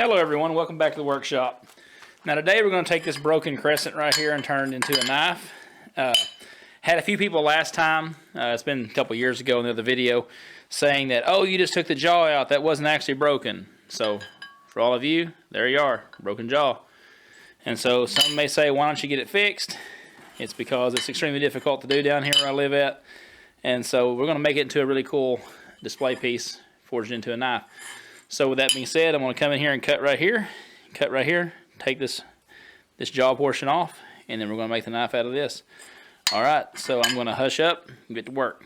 Hello everyone, welcome back to the workshop. Now today we're going to take this broken crescent right here and turn it into a knife. Had a few people last time, it's been a couple years ago in the other video, saying that, oh, you just took the jaw out, that wasn't actually broken. So for all of you, there you are, broken jaw. And so some may say, why don't you get it fixed? It's because it's extremely difficult to do down here where I live at. And so we're going to make it into a really cool display piece, forged into a knife. So with that being said, I'm going to come in here and cut right here, take this jaw portion off, and then we're going to make the knife out of this. All right, so I'm going to hush up and get to work.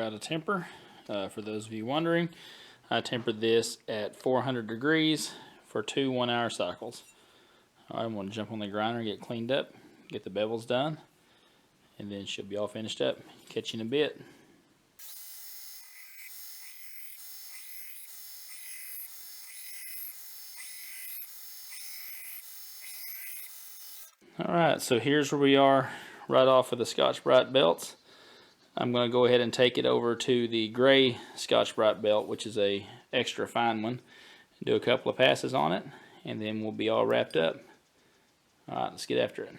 how to temper. For those of you wondering, I tempered this at 400 degrees for 2 1-hour cycles. Alright, I'm going to jump on the grinder and get cleaned up, get the bevels done, and then she'll be all finished up. Catch you in a bit. Alright, so here's where we are right off of the Scotch-Brite belts. I'm going to go ahead and take it over to the gray Scotch-Brite belt, which is a extra fine one. Do a couple of passes on it, and then we'll be all wrapped up. Alright, let's get after it.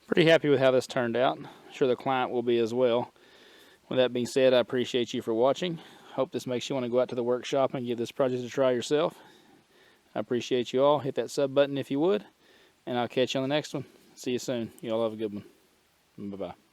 Pretty happy with how this turned out. I'm sure the client will be as well. With that being said, I appreciate you for watching. Hope this makes you want to go out to the workshop and give this project a try yourself. I appreciate you all. Hit that sub button if you would, and I'll catch you on the next one. See you soon. You all have a good one. Bye-bye.